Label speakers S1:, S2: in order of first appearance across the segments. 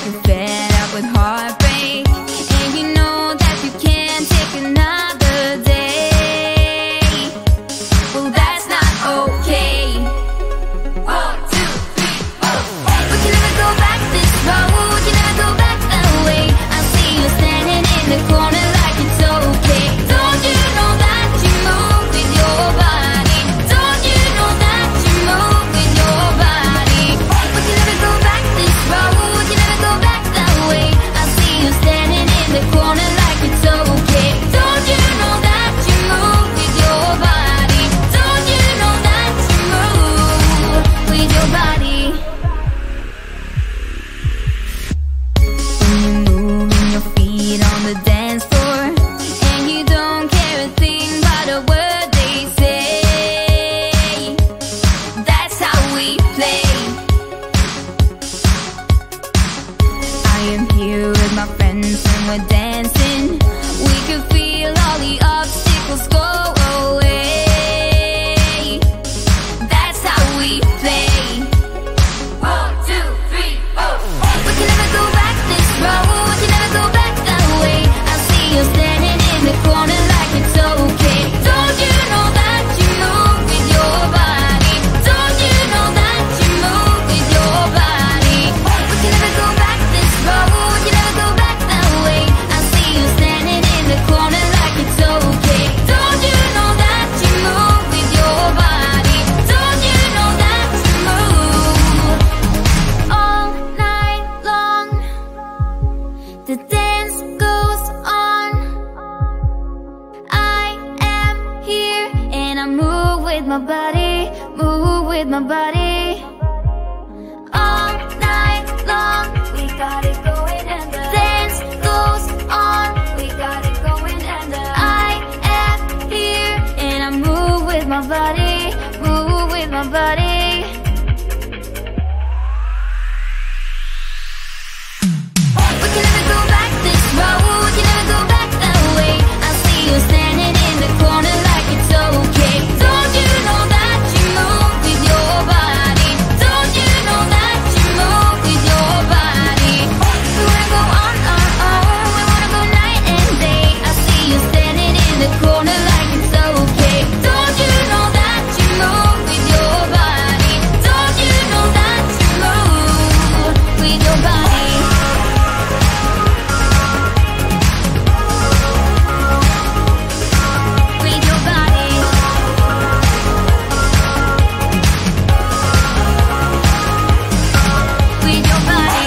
S1: you're fed up with heartbreak, and you know that you can't take another day. Well, that's not okay. 1, 2, 3, 4. We can never go back this road, can never go back that way. I see you standing in the corner like it's okay. Don't you know that you move with your body? Don't you know that you move with your body? We can never go back this road, can never go back that way. I see you standing in the corner like it's okay. Don't you know that you move with your body? Don't you know that you move with your body? When you're moving your feet on the dance floor, and you don't care a thing about a word they say, that's how we play. I am here with my friends and we're dancing. We can feel all the obstacles go away. That's how we play. 1, 2, 3, 4. We can never go back this road, can never go back that way. I see you standing in the corner like it's okay. Don't you know that you move with your body? Don't you know that you move with your body? We can never go back this road, can never go back that way. I see you standing in the corner like it's okay. Don't you know that you move with your body? Don't you know that you move all night long? The dance goes on. I am here and I move with my body, move with my body. All night long, we got it going and the dance goes on. We got it going and I am here and I move with my body, move with my body. We can never go back this road, can never go back that way. I see you standing in the corner like it's okay. Don't you know that you move with your body? Don't you know that you move with your body? We wanna go on, we wanna go night and day. I see you standing in the corner like it's okay. Don't you know that you move with your body? Don't you know that you move with your body? With your body. With your body.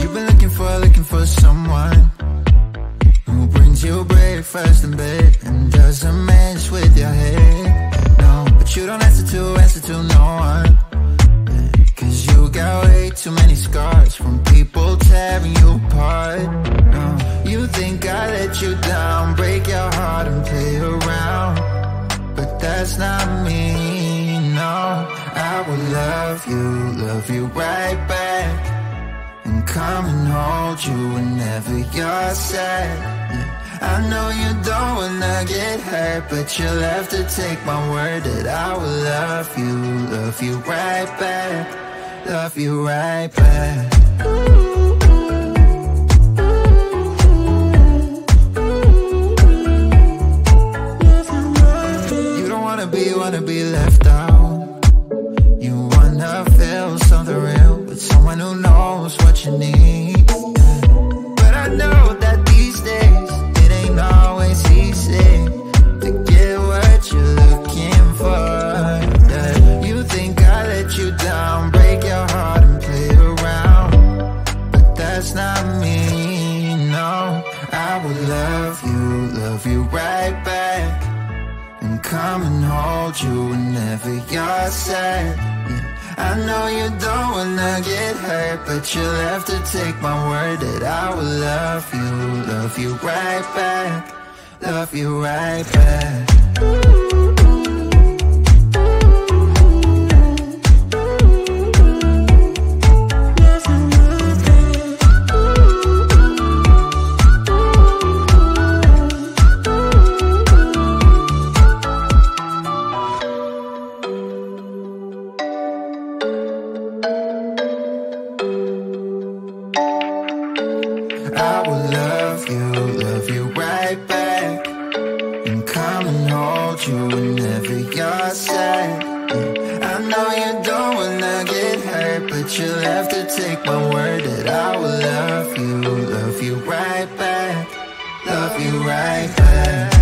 S2: You've been looking for someone who brings you breakfast in bed and doesn't mess with your head. No, but you don't answer to no one. Cause you got way too many scars from people tearing you apart. No, you think I let you down, break your heart and play around, but that's not me. No, I will love you right back, and come and hold you whenever you're sad. Yeah, I know you don't wanna get hurt, but you'll have to take my word that I will love you right back, love you right back. You don't wanna be left out. You wanna feel something real with someone who knows what you need. But I know that these days it ain't always easy to get what you're looking for. Yeah. You think I let you down, break your heart and play around, but that's not me. No, I will love you right back, and come and hold you whenever you're sad. Yeah, I know you don't wanna get hurt, but you'll have to take my word that I will love you right back, love you right back. I will love you right back, and come and hold you whenever you're sad. I know you don't wanna get hurt, but you'll have to take my word that I will love you right back, love you right back.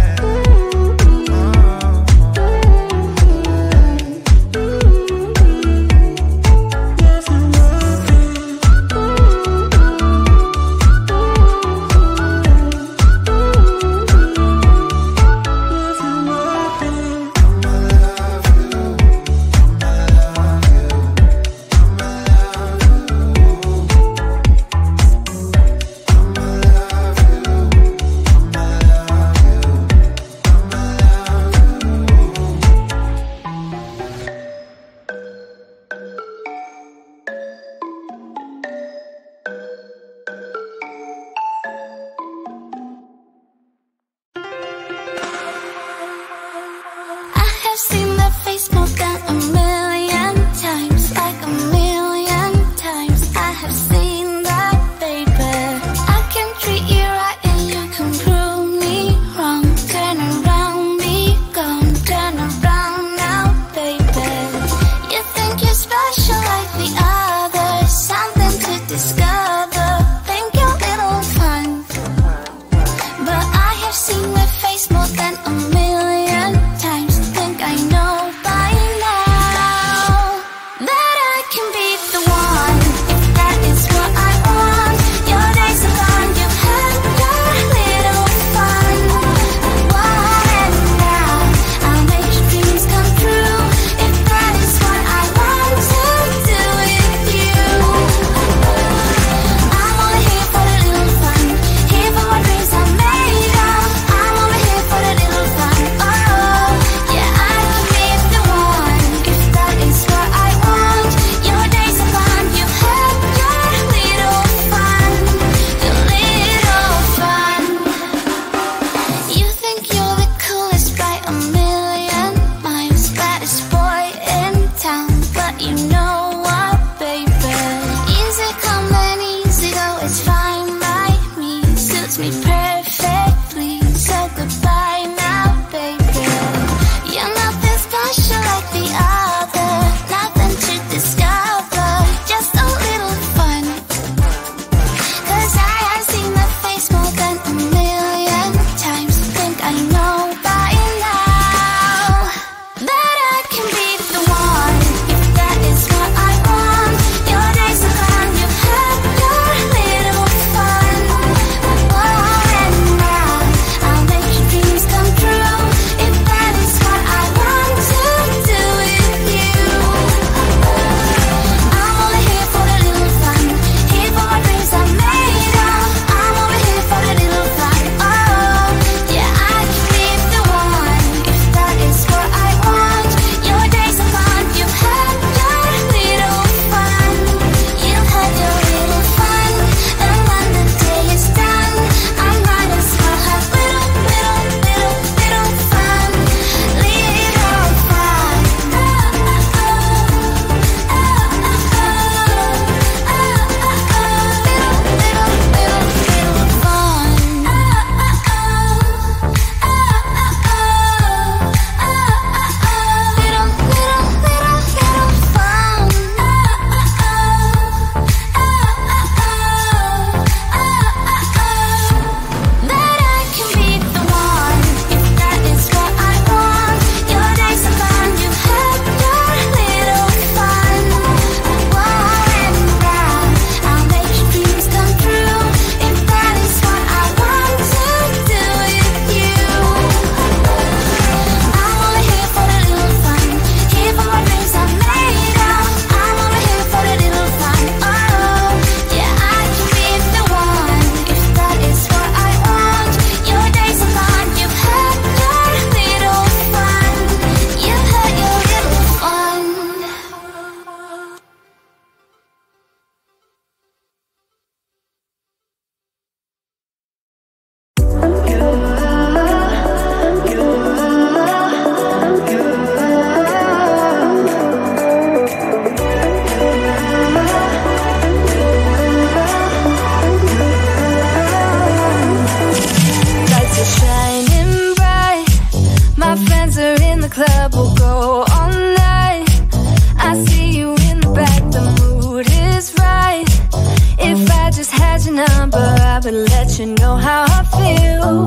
S1: let you know how I feel.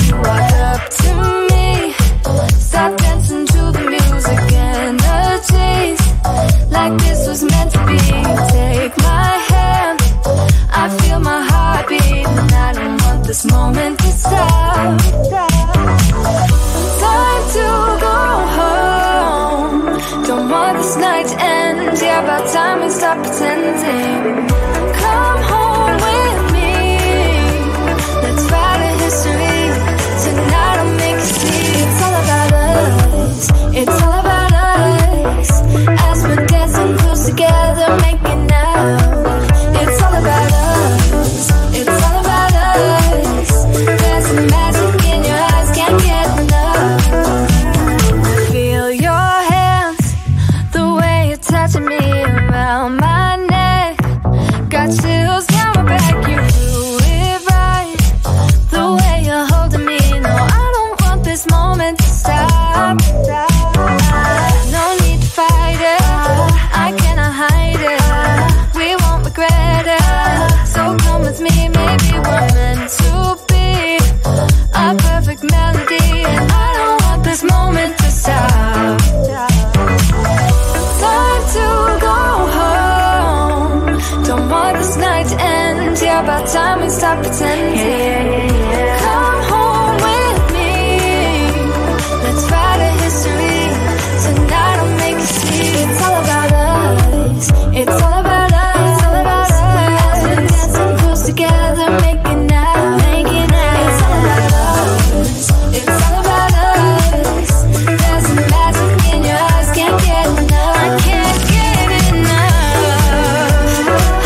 S1: You walk up to me, start dancing to the music and the taste, like this was meant to be. Take my hand, I feel my heart beat, and I don't want this moment to stop. Time to go home, don't want this night to end. Yeah, about time we stop pretending. Come home with me, let's write a history. Tonight I'll make you see. It's all about us, it's all about us. As we're dancing close together, making out. It's all about us, it's all about us. There's some magic in your eyes, can't get enough. Feel your hands, the way you're touching me around my neck. Got chills down my back, you do it right. The way you're holding me, no, I don't want this moment to stop. No need to fight it, I cannot hide it. We won't regret it, so come with me. Maybe we're meant to be a perfect melody, and I don't want this moment to stop. Time to go home, don't want this night to end. Yeah, about time we stop pretending. Come home with me, let's write a history. Tonight I'll make you see. It's all about us, it's all about us, it's all about us. As we're dancing close together, making out, making out. It's all about us, it's all about us. There's some magic in your eyes, can't get enough. I can't get enough.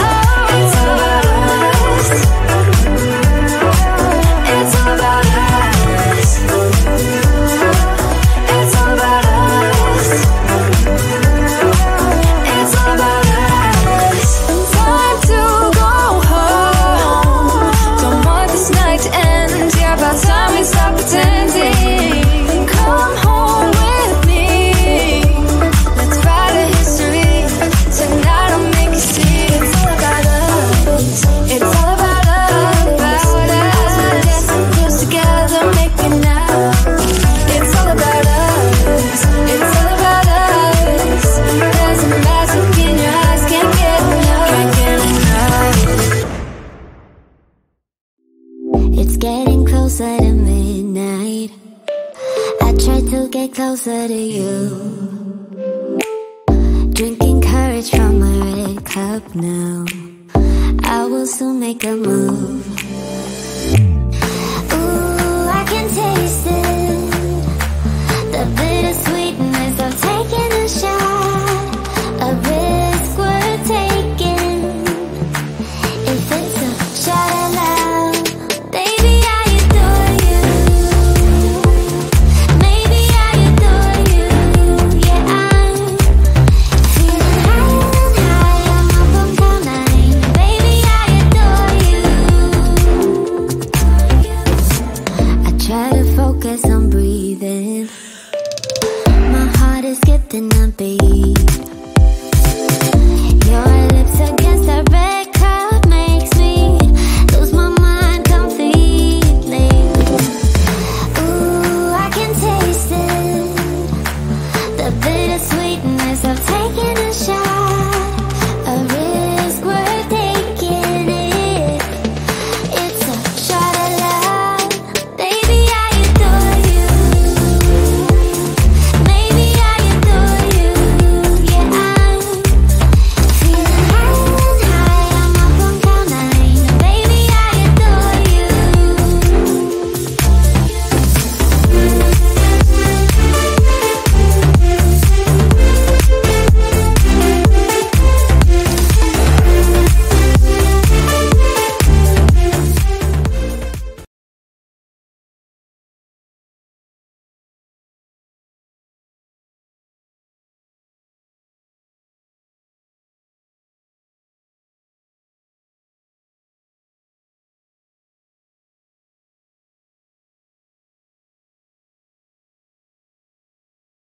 S1: Oh, it's all about us, it's all about us. It's all about us, it's all about us. Time to go home, don't want this night to end. Yeah, about time we stop pretending. Come home with me, let's write a history. Tonight I'll make you see. It's all about us, it's all about us, about us. We're dancing close together, making out. It's all about us, it's all about us. There's a magic in your eyes, can't get enough, can't get enough.
S3: It's getting closer to midnight. I try to get closer to you, drinking courage from my red cup now. I will soon make a move.